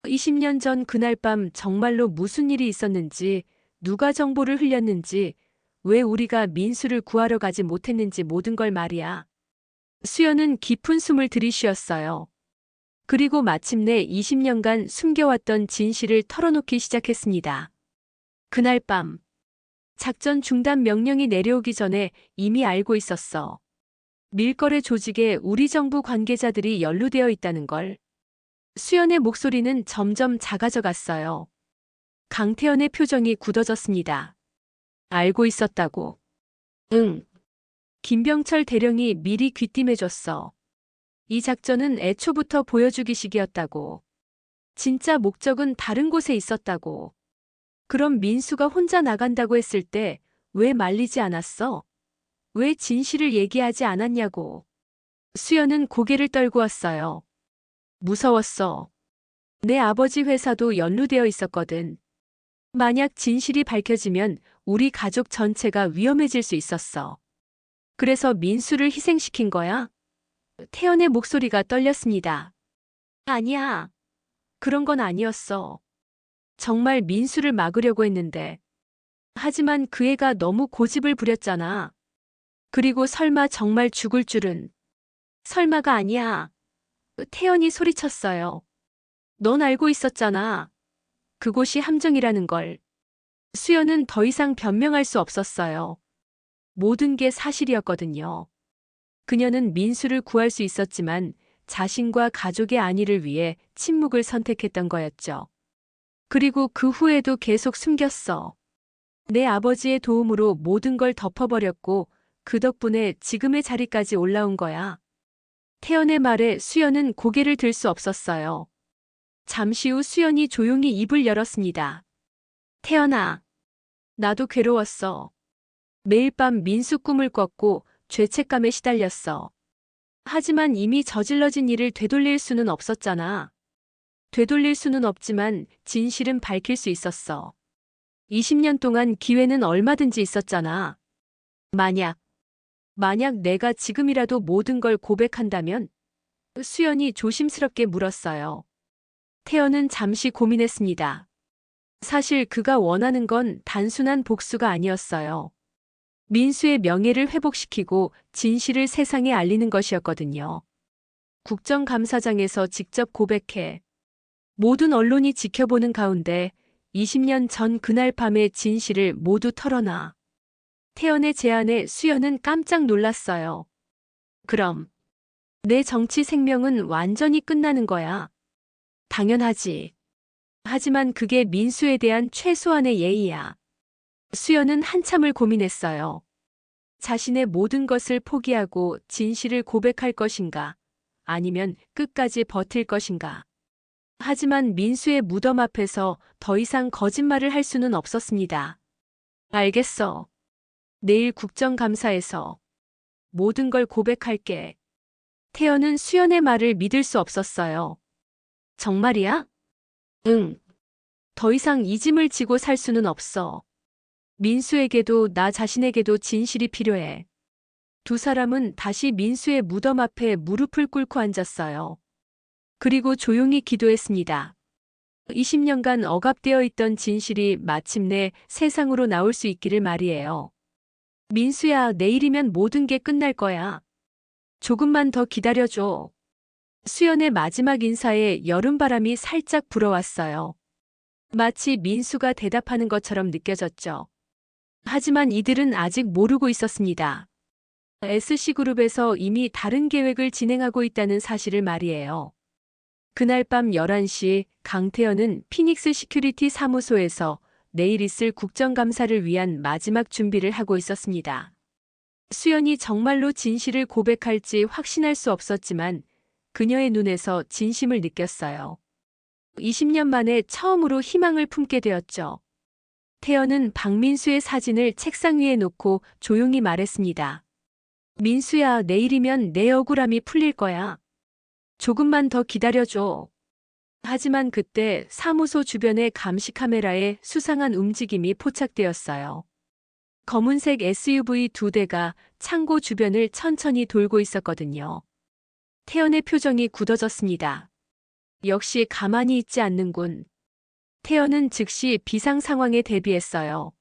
20년 전 그날 밤 정말로 무슨 일이 있었는지, 누가 정보를 흘렸는지, 왜 우리가 민수를 구하러 가지 못했는지 모든 걸 말이야. 수연은 깊은 숨을 들이쉬었어요. 그리고 마침내 20년간 숨겨왔던 진실을 털어놓기 시작했습니다. 그날 밤, 작전 중단 명령이 내려오기 전에 이미 알고 있었어. 밀거래 조직에 우리 정부 관계자들이 연루되어 있다는 걸. 수연의 목소리는 점점 작아져 갔어요. 강태현의 표정이 굳어졌습니다. 알고 있었다고. 응. 김병철 대령이 미리 귀띔해줬어. 이 작전은 애초부터 보여주기식이었다고. 진짜 목적은 다른 곳에 있었다고. 그럼 민수가 혼자 나간다고 했을 때 왜 말리지 않았어? 왜 진실을 얘기하지 않았냐고. 수연은 고개를 떨고 왔어요. 무서웠어. 내 아버지 회사도 연루되어 있었거든. 만약 진실이 밝혀지면 우리 가족 전체가 위험해질 수 있었어. 그래서 민수를 희생시킨 거야? 태연의 목소리가 떨렸습니다. 아니야. 그런 건 아니었어. 정말 민수를 막으려고 했는데. 하지만 그 애가 너무 고집을 부렸잖아. 그리고 설마 정말 죽을 줄은. 설마가 아니야. 태연이 소리쳤어요. 넌 알고 있었잖아. 그곳이 함정이라는 걸. 수연은 더 이상 변명할 수 없었어요. 모든 게 사실이었거든요. 그녀는 민수를 구할 수 있었지만 자신과 가족의 안위를 위해 침묵을 선택했던 거였죠. 그리고 그 후에도 계속 숨겼어. 내 아버지의 도움으로 모든 걸 덮어버렸고 그 덕분에 지금의 자리까지 올라온 거야. 태연의 말에 수연은 고개를 들 수 없었어요. 잠시 후 수연이 조용히 입을 열었습니다. 태연아, 나도 괴로웠어. 매일 밤 민수 꿈을 꿨고 죄책감에 시달렸어. 하지만 이미 저질러진 일을 되돌릴 수는 없었잖아. 되돌릴 수는 없지만 진실은 밝힐 수 있었어. 20년 동안 기회는 얼마든지 있었잖아. 만약 내가 지금이라도 모든 걸 고백한다면? 수연이 조심스럽게 물었어요. 태연은 잠시 고민했습니다. 사실 그가 원하는 건 단순한 복수가 아니었어요. 민수의 명예를 회복시키고 진실을 세상에 알리는 것이었거든요. 국정감사장에서 직접 고백해 모든 언론이 지켜보는 가운데 20년 전 그날 밤의 진실을 모두 털어놔. 태연의 제안에 수연은 깜짝 놀랐어요. 그럼 내 정치 생명은 완전히 끝나는 거야. 당연하지. 하지만 그게 민수에 대한 최소한의 예의야. 수연은 한참을 고민했어요. 자신의 모든 것을 포기하고 진실을 고백할 것인가, 아니면 끝까지 버틸 것인가. 하지만 민수의 무덤 앞에서 더 이상 거짓말을 할 수는 없었습니다. 알겠어. 내일 국정감사에서 모든 걸 고백할게. 태연은 수연의 말을 믿을 수 없었어요. 정말이야? 응. 더 이상 이 짐을 지고 살 수는 없어. 민수에게도 나 자신에게도 진실이 필요해. 두 사람은 다시 민수의 무덤 앞에 무릎을 꿇고 앉았어요. 그리고 조용히 기도했습니다. 20년간 억압되어 있던 진실이 마침내 세상으로 나올 수 있기를 말이에요. 민수야, 내일이면 모든 게 끝날 거야. 조금만 더 기다려줘. 수연의 마지막 인사에 여름바람이 살짝 불어왔어요. 마치 민수가 대답하는 것처럼 느껴졌죠. 하지만 이들은 아직 모르고 있었습니다. SC그룹에서 이미 다른 계획을 진행하고 있다는 사실을 말이에요. 그날 밤 11시 강태현은 피닉스 시큐리티 사무소에서 내일 있을 국정감사를 위한 마지막 준비를 하고 있었습니다. 수연이 정말로 진실을 고백할지 확신할 수 없었지만 그녀의 눈에서 진심을 느꼈어요. 20년 만에 처음으로 희망을 품게 되었죠. 태연은 박민수의 사진을 책상 위에 놓고 조용히 말했습니다. 민수야, 내일이면 내 억울함이 풀릴 거야. 조금만 더 기다려줘. 하지만 그때 사무소 주변의 감시 카메라에 수상한 움직임이 포착되었어요. 검은색 SUV 2대가 창고 주변을 천천히 돌고 있었거든요. 태연의 표정이 굳어졌습니다. 역시 가만히 있지 않는군. 태연은 즉시 비상 상황에 대비했어요.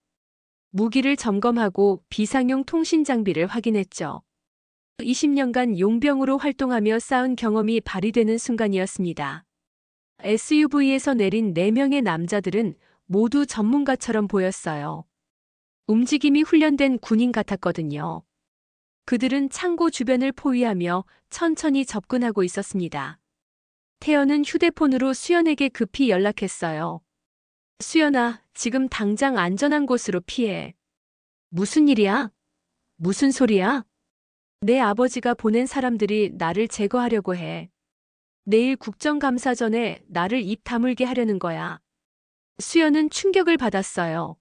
무기를 점검하고 비상용 통신 장비를 확인했죠. 20년간 용병으로 활동하며 쌓은 경험이 발휘되는 순간이었습니다. SUV에서 내린 4명의 남자들은 모두 전문가처럼 보였어요. 움직임이 훈련된 군인 같았거든요. 그들은 창고 주변을 포위하며 천천히 접근하고 있었습니다. 태연은 휴대폰으로 수연에게 급히 연락했어요. 수연아, 지금 당장 안전한 곳으로 피해. 무슨 일이야? 무슨 소리야? 내 아버지가 보낸 사람들이 나를 제거하려고 해. 내일 국정감사전에 나를 입 다물게 하려는 거야. 수연은 충격을 받았어요.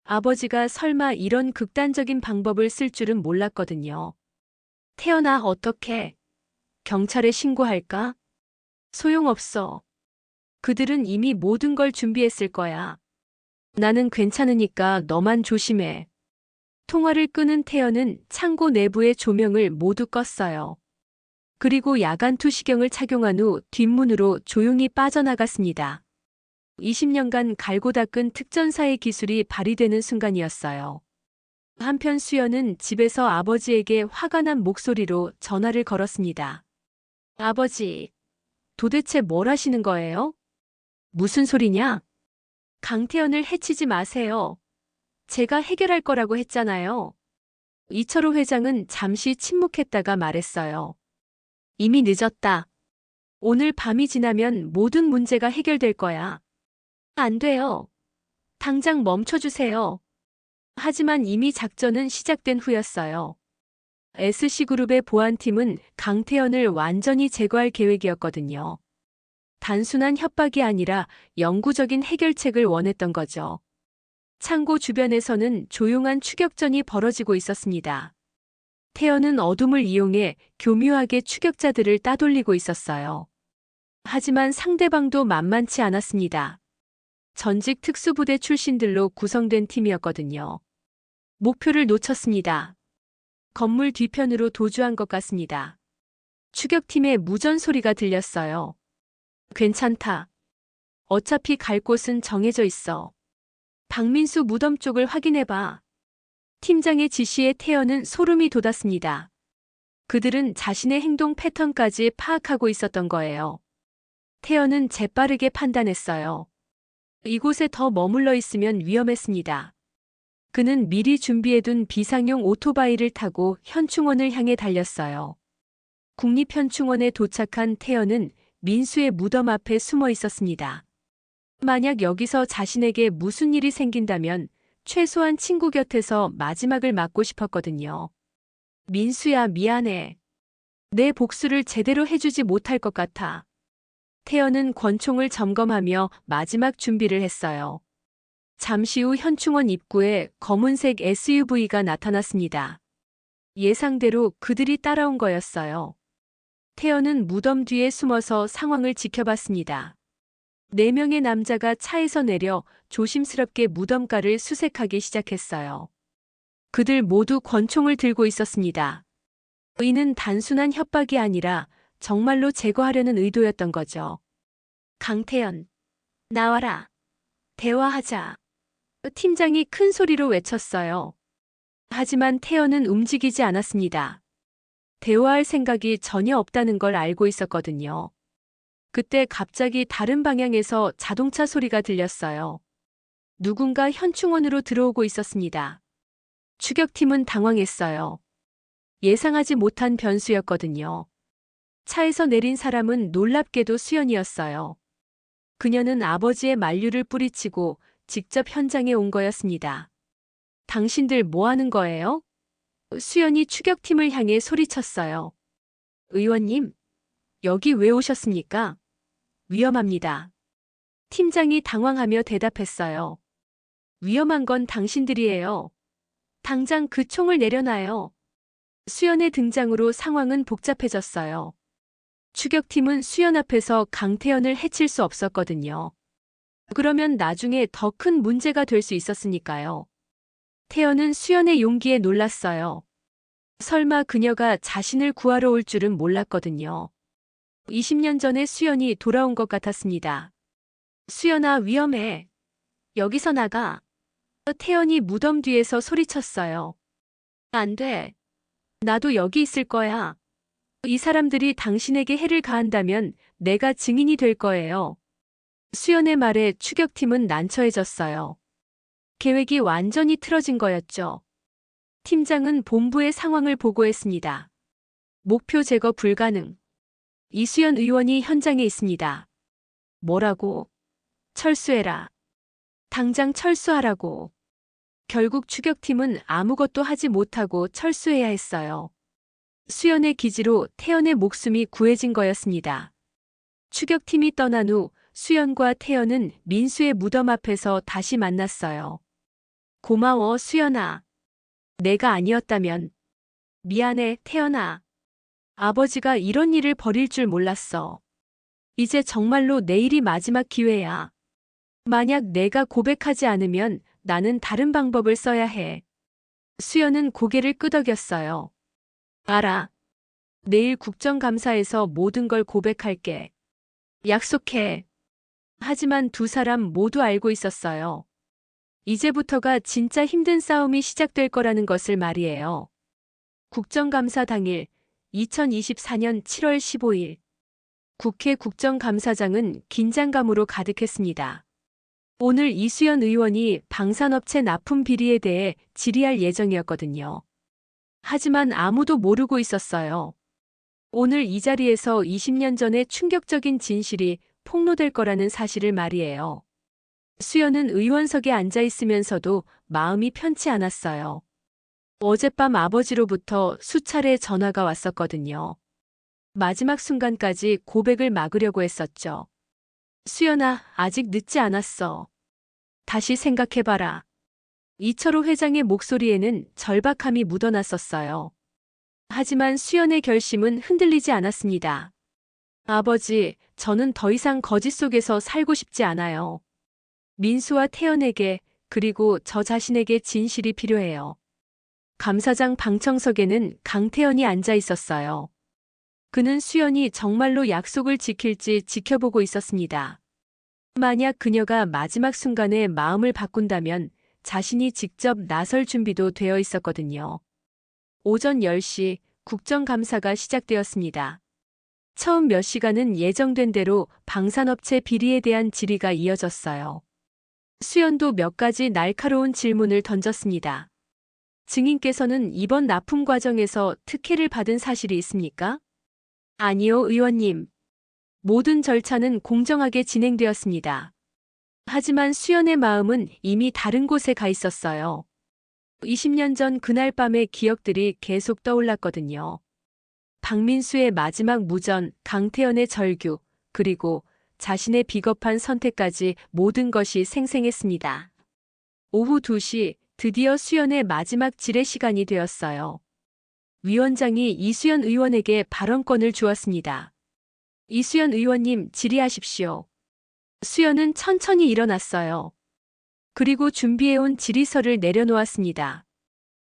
아버지가 설마 이런 극단적인 방법을 쓸 줄은 몰랐거든요. 태연아, 어떡해? 경찰에 신고할까? 소용없어. 그들은 이미 모든 걸 준비했을 거야. 나는 괜찮으니까 너만 조심해. 통화를 끊은 태연은 창고 내부의 조명을 모두 껐어요. 그리고 야간 투시경을 착용한 후 뒷문으로 조용히 빠져나갔습니다. 20년간 갈고 닦은 특전사의 기술이 발휘되는 순간이었어요. 한편 수연은 집에서 아버지에게 화가 난 목소리로 전화를 걸었습니다. 아버지, 도대체 뭘 하시는 거예요? 무슨 소리냐? 강태현을 해치지 마세요. 제가 해결할 거라고 했잖아요. 이철호 회장은 잠시 침묵했다가 말했어요. 이미 늦었다. 오늘 밤이 지나면 모든 문제가 해결될 거야. 안 돼요. 당장 멈춰주세요. 하지만 이미 작전은 시작된 후였어요. SC그룹의 보안팀은 강태현을 완전히 제거할 계획이었거든요. 단순한 협박이 아니라 영구적인 해결책을 원했던 거죠. 창고 주변에서는 조용한 추격전이 벌어지고 있었습니다. 태연은 어둠을 이용해 교묘하게 추격자들을 따돌리고 있었어요. 하지만 상대방도 만만치 않았습니다. 전직 특수부대 출신들로 구성된 팀이었거든요. 목표를 놓쳤습니다. 건물 뒤편으로 도주한 것 같습니다. 추격팀의 무전 소리가 들렸어요. 괜찮다. 어차피 갈 곳은 정해져 있어. 박민수 무덤 쪽을 확인해봐. 팀장의 지시에 태연은 소름이 돋았습니다. 그들은 자신의 행동 패턴까지 파악하고 있었던 거예요. 태연은 재빠르게 판단했어요. 이곳에 더 머물러 있으면 위험했습니다. 그는 미리 준비해둔 비상용 오토바이를 타고 현충원을 향해 달렸어요. 국립현충원에 도착한 태연은 민수의 무덤 앞에 숨어 있었습니다. 만약 여기서 자신에게 무슨 일이 생긴다면 최소한 친구 곁에서 마지막을 맞고 싶었거든요. 민수야, 미안해. 내 복수를 제대로 해주지 못할 것 같아. 태연은 권총을 점검하며 마지막 준비를 했어요. 잠시 후 현충원 입구에 검은색 SUV가 나타났습니다. 예상대로 그들이 따라온 거였어요. 태연은 무덤 뒤에 숨어서 상황을 지켜봤습니다. 4명의 남자가 차에서 내려 조심스럽게 무덤가를 수색하기 시작했어요. 그들 모두 권총을 들고 있었습니다. 이는 단순한 협박이 아니라 정말로 제거하려는 의도였던 거죠. 강태연, 나와라. 대화하자. 팀장이 큰 소리로 외쳤어요. 하지만 태연은 움직이지 않았습니다. 대화할 생각이 전혀 없다는 걸 알고 있었거든요. 그때 갑자기 다른 방향에서 자동차 소리가 들렸어요. 누군가 현충원으로 들어오고 있었습니다. 추격팀은 당황했어요. 예상하지 못한 변수였거든요. 차에서 내린 사람은 놀랍게도 수연이었어요. 그녀는 아버지의 만류를 뿌리치고 직접 현장에 온 거였습니다. 당신들 뭐 하는 거예요? 수연이 추격팀을 향해 소리쳤어요. 의원님, 여기 왜 오셨습니까? 위험합니다. 팀장이 당황하며 대답했어요. 위험한 건 당신들이에요. 당장 그 총을 내려놔요. 수연의 등장으로 상황은 복잡해졌어요. 추격팀은 수연 앞에서 강태연을 해칠 수 없었거든요. 그러면 나중에 더 큰 문제가 될 수 있었으니까요. 태연은 수연의 용기에 놀랐어요. 설마 그녀가 자신을 구하러 올 줄은 몰랐거든요. 20년 전에 수연이 돌아온 것 같았습니다. 수연아, 위험해. 여기서 나가. 태연이 무덤 뒤에서 소리쳤어요. 안 돼. 나도 여기 있을 거야. 이 사람들이 당신에게 해를 가한다면 내가 증인이 될 거예요. 수연의 말에 추격팀은 난처해졌어요. 계획이 완전히 틀어진 거였죠. 팀장은 본부의 상황을 보고했습니다. 목표 제거 불가능. 이수연 의원이 현장에 있습니다. 뭐라고? 철수해라. 당장 철수하라고. 결국 추격팀은 아무것도 하지 못하고 철수해야 했어요. 수연의 기지로 태연의 목숨이 구해진 거였습니다. 추격팀이 떠난 후 수연과 태연은 민수의 무덤 앞에서 다시 만났어요. 고마워, 수연아. 내가 아니었다면. 미안해, 태연아. 아버지가 이런 일을 벌일 줄 몰랐어. 이제 정말로 내일이 마지막 기회야. 만약 내가 고백하지 않으면 나는 다른 방법을 써야 해. 수연은 고개를 끄덕였어요. 알아. 내일 국정감사에서 모든 걸 고백할게. 약속해. 하지만 두 사람 모두 알고 있었어요. 이제부터가 진짜 힘든 싸움이 시작될 거라는 것을 말이에요. 국정감사 당일 2024년 7월 15일 국회 국정감사장은 긴장감으로 가득했습니다. 오늘 이수연 의원이 방산업체 납품 비리에 대해 질의할 예정이었거든요. 하지만 아무도 모르고 있었어요. 오늘 이 자리에서 20년 전의 충격적인 진실이 폭로될 거라는 사실을 말이에요. 수연은 의원석에 앉아 있으면서도 마음이 편치 않았어요. 어젯밤 아버지로부터 수차례 전화가 왔었거든요. 마지막 순간까지 고백을 막으려고 했었죠. 수연아, 아직 늦지 않았어. 다시 생각해봐라. 이철호 회장의 목소리에는 절박함이 묻어났었어요. 하지만 수연의 결심은 흔들리지 않았습니다. 아버지, 저는 더 이상 거짓 속에서 살고 싶지 않아요. 민수와 태연에게, 그리고 저 자신에게 진실이 필요해요. 감사장 방청석에는 강태연이 앉아 있었어요. 그는 수연이 정말로 약속을 지킬지 지켜보고 있었습니다. 만약 그녀가 마지막 순간에 마음을 바꾼다면 자신이 직접 나설 준비도 되어 있었거든요. 오전 10시 국정감사가 시작되었습니다. 처음 몇 시간은 예정된 대로 방산업체 비리에 대한 질의가 이어졌어요. 수연도 몇 가지 날카로운 질문을 던졌습니다. 증인께서는 이번 납품 과정에서 특혜를 받은 사실이 있습니까? 아니요, 의원님. 모든 절차는 공정하게 진행되었습니다. 하지만 수연의 마음은 이미 다른 곳에 가 있었어요. 20년 전 그날 밤의 기억들이 계속 떠올랐거든요. 박민수의 마지막 무전, 강태연의 절규, 그리고 자신의 비겁한 선택까지 모든 것이 생생했습니다. 오후 2시 드디어 수연의 마지막 질의 시간이 되었어요. 위원장이 이수연 의원에게 발언권을 주었습니다. 이수연 의원님, 질의하십시오. 수연은 천천히 일어났어요. 그리고 준비해온 질의서를 내려놓았습니다.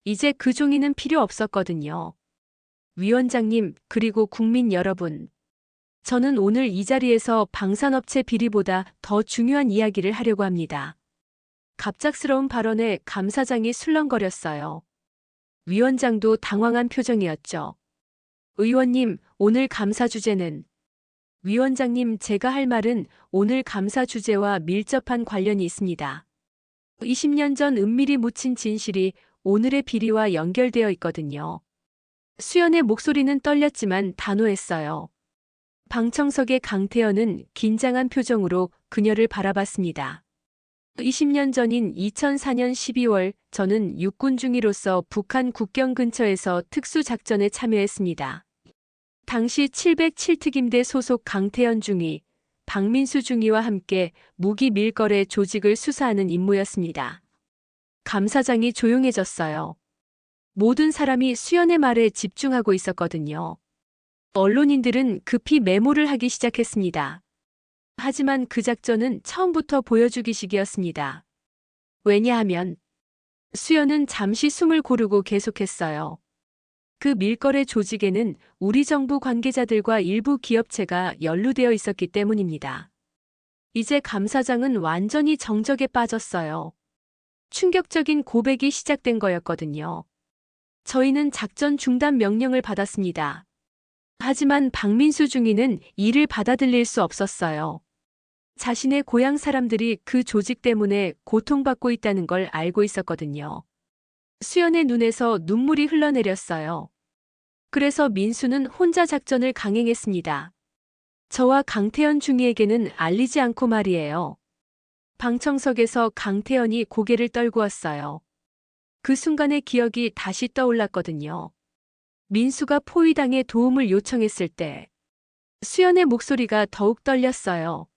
이제 그 종이는 필요 없었거든요. 위원장님, 그리고 국민 여러분. 저는 오늘 이 자리에서 방산업체 비리보다 더 중요한 이야기를 하려고 합니다. 갑작스러운 발언에 감사장이 술렁거렸어요. 위원장도 당황한 표정이었죠. 의원님, 오늘 감사 주제는. 위원장님, 제가 할 말은 오늘 감사 주제와 밀접한 관련이 있습니다. 20년 전 은밀히 묻힌 진실이 오늘의 비리와 연결되어 있거든요. 수연의 목소리는 떨렸지만 단호했어요. 방청석의 강태연은 긴장한 표정으로 그녀를 바라봤습니다. 20년 전인 2004년 12월 저는 육군 중위로서 북한 국경 근처에서 특수작전에 참여했습니다. 당시 707특임대 소속 강태연 중위, 박민수 중위와 함께 무기 밀거래 조직을 수사하는 임무였습니다. 감사장이 조용해졌어요. 모든 사람이 수연의 말에 집중하고 있었거든요. 언론인들은 급히 메모를 하기 시작했습니다. 하지만 그 작전은 처음부터 보여주기식이었습니다. 왜냐하면 수연은 잠시 숨을 고르고 계속했어요. 그 밀거래 조직에는 우리 정부 관계자들과 일부 기업체가 연루되어 있었기 때문입니다. 이제 감사장은 완전히 정적에 빠졌어요. 충격적인 고백이 시작된 거였거든요. 저희는 작전 중단 명령을 받았습니다. 하지만 박민수 중위는 이를 받아들일 수 없었어요. 자신의 고향 사람들이 그 조직 때문에 고통받고 있다는 걸 알고 있었거든요. 수연의 눈에서 눈물이 흘러내렸어요. 그래서 민수는 혼자 작전을 강행했습니다. 저와 강태연 중위에게는 알리지 않고 말이에요. 방청석에서 강태연이 고개를 떨구었어요. 그 순간의 기억이 다시 떠올랐거든요. 민수가 포위당에 도움을 요청했을 때 수연의 목소리가 더욱 떨렸어요.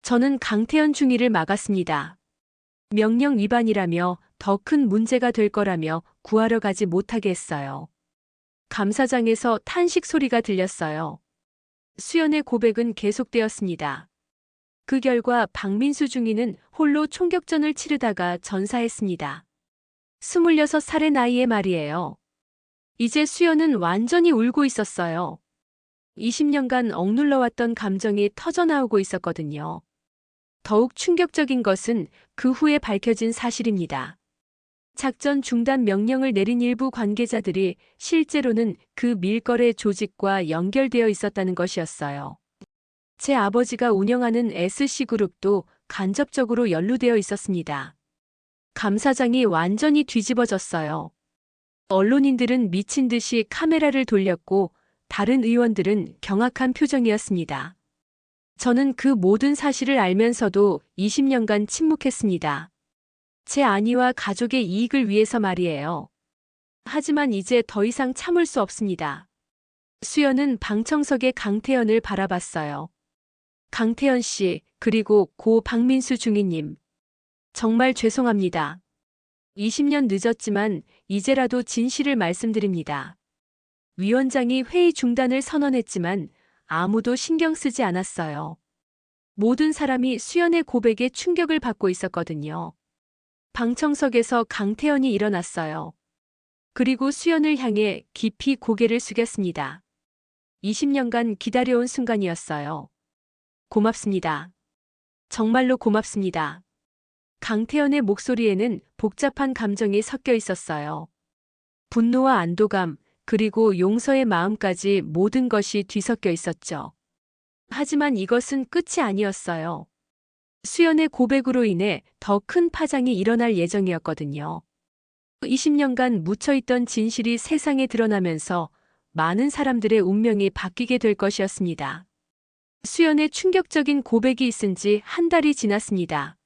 저는 강태현 중위를 막았습니다. 명령 위반이라며 더 큰 문제가 될 거라며 구하러 가지 못하게 했어요. 감사장에서 탄식 소리가 들렸어요. 수연의 고백은 계속되었습니다. 그 결과 박민수 중위는 홀로 총격전을 치르다가 전사했습니다. 26살의 나이에 말이에요. 이제 수연은 완전히 울고 있었어요. 20년간 억눌러왔던 감정이 터져나오고 있었거든요. 더욱 충격적인 것은 그 후에 밝혀진 사실입니다. 작전 중단 명령을 내린 일부 관계자들이 실제로는 그 밀거래 조직과 연결되어 있었다는 것이었어요. 제 아버지가 운영하는 SC그룹도 간접적으로 연루되어 있었습니다. 감사장이 완전히 뒤집어졌어요. 언론인들은 미친 듯이 카메라를 돌렸고 다른 의원들은 경악한 표정이었습니다. 저는 그 모든 사실을 알면서도 20년간 침묵했습니다. 제 아내와 가족의 이익을 위해서 말이에요. 하지만 이제 더 이상 참을 수 없습니다. 수연은 방청석의 강태현을 바라봤어요. 강태현 씨, 그리고 고 박민수 중위님. 정말 죄송합니다. 20년 늦었지만 이제라도 진실을 말씀드립니다. 위원장이 회의 중단을 선언했지만 아무도 신경 쓰지 않았어요. 모든 사람이 수연의 고백에 충격을 받고 있었거든요. 방청석에서 강태현이 일어났어요. 그리고 수연을 향해 깊이 고개를 숙였습니다. 20년간 기다려온 순간이었어요. 고맙습니다. 정말로 고맙습니다. 강태현의 목소리에는 복잡한 감정이 섞여 있었어요. 분노와 안도감, 그리고 용서의 마음까지 모든 것이 뒤섞여 있었죠. 하지만 이것은 끝이 아니었어요. 수연의 고백으로 인해 더 큰 파장이 일어날 예정이었거든요. 20년간 묻혀있던 진실이 세상에 드러나면서 많은 사람들의 운명이 바뀌게 될 것이었습니다. 수연의 충격적인 고백이 있은 지 한 달이 지났습니다.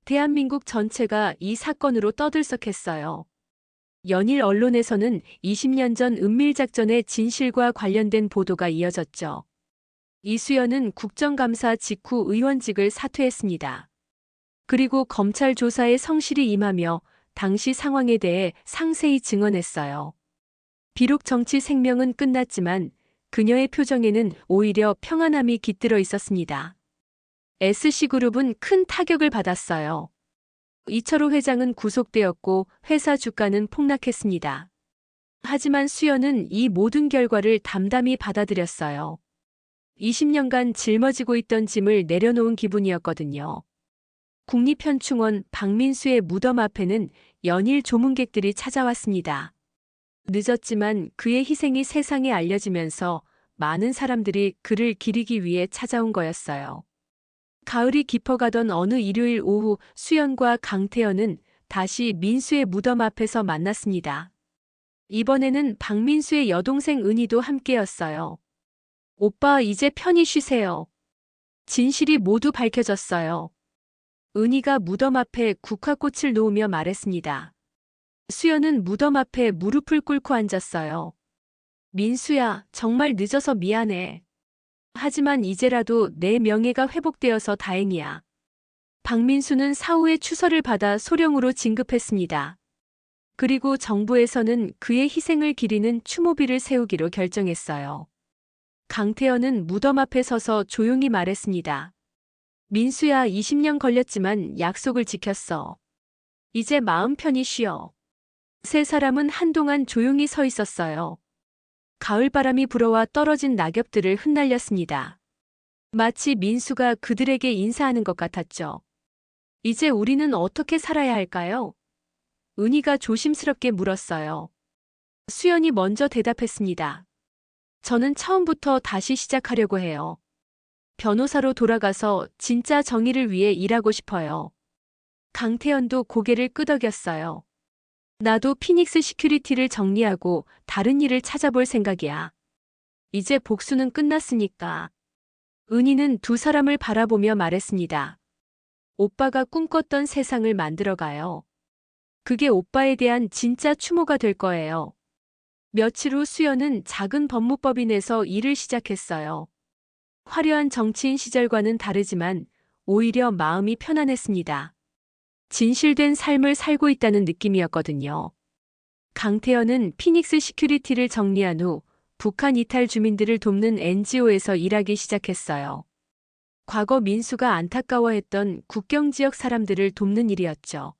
대한민국 전체가 이 사건으로 떠들썩했어요. 연일 언론에서는 20년 전 은밀작전의 진실과 관련된 보도가 이어졌죠. 이수연은 국정감사 직후 의원직을 사퇴했습니다. 그리고 검찰 조사에 성실히 임하며 당시 상황에 대해 상세히 증언했어요. 비록 정치 생명은 끝났지만 그녀의 표정에는 오히려 평안함이 깃들어 있었습니다. SC그룹은 큰 타격을 받았어요. 이철호 회장은 구속되었고 회사 주가는 폭락했습니다. 하지만 수연은 이 모든 결과를 담담히 받아들였어요. 20년간 짊어지고 있던 짐을 내려놓은 기분이었거든요. 국립현충원 박민수의 무덤 앞에는 연일 조문객들이 찾아왔습니다. 늦었지만 그의 희생이 세상에 알려지면서 많은 사람들이 그를 기리기 위해 찾아온 거였어요. 가을이 깊어가던 어느 일요일 오후 수연과 강태현은 다시 민수의 무덤 앞에서 만났습니다. 이번에는 박민수의 여동생 은희도 함께였어요. 오빠, 이제 편히 쉬세요. 진실이 모두 밝혀졌어요. 은희가 무덤 앞에 국화꽃을 놓으며 말했습니다. 수연은 무덤 앞에 무릎을 꿇고 앉았어요. 민수야, 정말 늦어서 미안해. 하지만 이제라도 내 명예가 회복되어서 다행이야. 박민수는 사후에 추서를 받아 소령으로 진급했습니다. 그리고 정부에서는 그의 희생을 기리는 추모비를 세우기로 결정했어요. 강태현은 무덤 앞에 서서 조용히 말했습니다. 민수야, 20년 걸렸지만 약속을 지켰어. 이제 마음 편히 쉬어. 세 사람은 한동안 조용히 서 있었어요. 가을바람이 불어와 떨어진 낙엽들을 흩날렸습니다. 마치 민수가 그들에게 인사하는 것 같았죠. 이제 우리는 어떻게 살아야 할까요? 은희가 조심스럽게 물었어요. 수연이 먼저 대답했습니다. 저는 처음부터 다시 시작하려고 해요. 변호사로 돌아가서 진짜 정의를 위해 일하고 싶어요. 강태현도 고개를 끄덕였어요. 나도 피닉스 시큐리티를 정리하고 다른 일을 찾아볼 생각이야. 이제 복수는 끝났으니까. 은희는 두 사람을 바라보며 말했습니다. 오빠가 꿈꿨던 세상을 만들어가요. 그게 오빠에 대한 진짜 추모가 될 거예요. 며칠 후 수연은 작은 법무법인에서 일을 시작했어요. 화려한 정치인 시절과는 다르지만 오히려 마음이 편안했습니다. 진실된 삶을 살고 있다는 느낌이었거든요. 강태현은 피닉스 시큐리티를 정리한 후 북한 이탈 주민들을 돕는 NGO에서 일하기 시작했어요. 과거 민수가 안타까워했던 국경 지역 사람들을 돕는 일이었죠.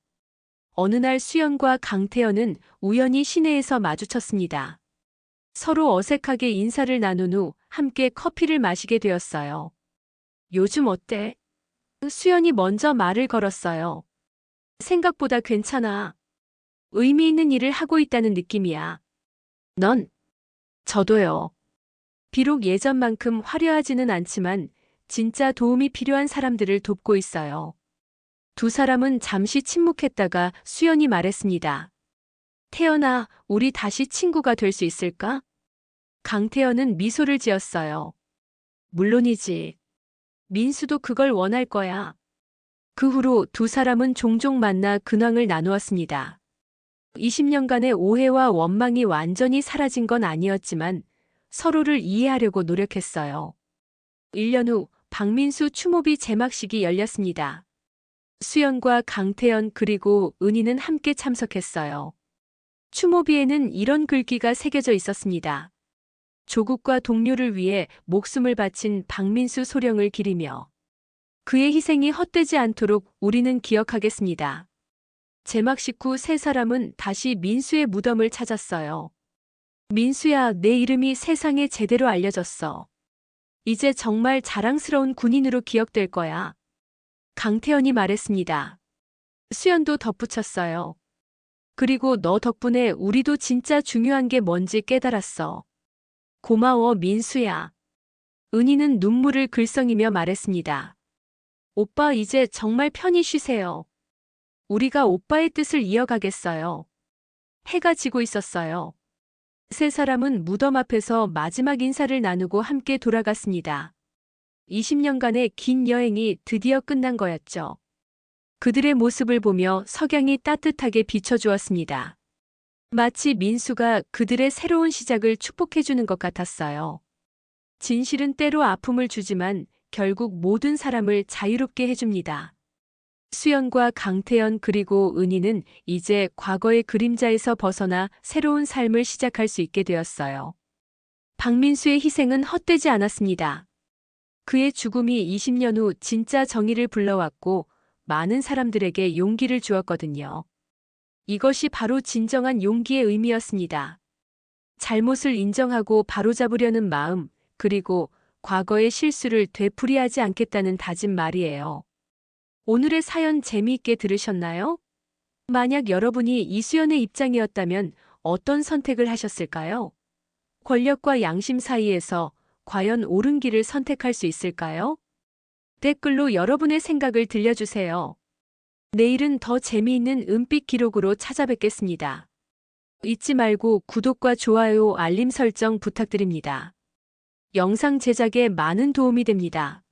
어느 날 수연과 강태현은 우연히 시내에서 마주쳤습니다. 서로 어색하게 인사를 나눈 후 함께 커피를 마시게 되었어요. 요즘 어때? 수연이 먼저 말을 걸었어요. 생각보다 괜찮아. 의미 있는 일을 하고 있다는 느낌이야. 넌? 저도요. 비록 예전만큼 화려하지는 않지만 진짜 도움이 필요한 사람들을 돕고 있어요. 두 사람은 잠시 침묵했다가 수연이 말했습니다. 태연아, 우리 다시 친구가 될 수 있을까? 강태연은 미소를 지었어요. 물론이지. 민수도 그걸 원할 거야. 그 후로 두 사람은 종종 만나 근황을 나누었습니다. 20년간의 오해와 원망이 완전히 사라진 건 아니었지만 서로를 이해하려고 노력했어요. 1년 후 박민수 추모비 제막식이 열렸습니다. 수연과 강태연 그리고 은희는 함께 참석했어요. 추모비에는 이런 글귀가 새겨져 있었습니다. 조국과 동료를 위해 목숨을 바친 박민수 소령을 기리며 그의 희생이 헛되지 않도록 우리는 기억하겠습니다. 제막식 후 세 사람은 다시 민수의 무덤을 찾았어요. 민수야, 내 이름이 세상에 제대로 알려졌어. 이제 정말 자랑스러운 군인으로 기억될 거야. 강태현이 말했습니다. 수연도 덧붙였어요. 그리고 너 덕분에 우리도 진짜 중요한 게 뭔지 깨달았어. 고마워, 민수야. 은희는 눈물을 글썽이며 말했습니다. 오빠, 이제 정말 편히 쉬세요. 우리가 오빠의 뜻을 이어가겠어요. 해가 지고 있었어요. 세 사람은 무덤 앞에서 마지막 인사를 나누고 함께 돌아갔습니다. 20년간의 긴 여행이 드디어 끝난 거였죠. 그들의 모습을 보며 석양이 따뜻하게 비춰주었습니다. 마치 민수가 그들의 새로운 시작을 축복해주는 것 같았어요. 진실은 때로 아픔을 주지만 결국 모든 사람을 자유롭게 해줍니다. 수연과 강태연 그리고 은희는 이제 과거의 그림자에서 벗어나 새로운 삶을 시작할 수 있게 되었어요. 박민수의 희생은 헛되지 않았습니다. 그의 죽음이 20년 후 진짜 정의를 불러왔고 많은 사람들에게 용기를 주었거든요. 이것이 바로 진정한 용기의 의미였습니다. 잘못을 인정하고 바로잡으려는 마음, 그리고 과거의 실수를 되풀이하지 않겠다는 다짐 말이에요. 오늘의 사연 재미있게 들으셨나요? 만약 여러분이 이수연의 입장이었다면 어떤 선택을 하셨을까요? 권력과 양심 사이에서 과연 옳은 길을 선택할 수 있을까요? 댓글로 여러분의 생각을 들려주세요. 내일은 더 재미있는 은빛 기록으로 찾아뵙겠습니다. 잊지 말고 구독과 좋아요, 알림 설정 부탁드립니다. 영상 제작에 많은 도움이 됩니다.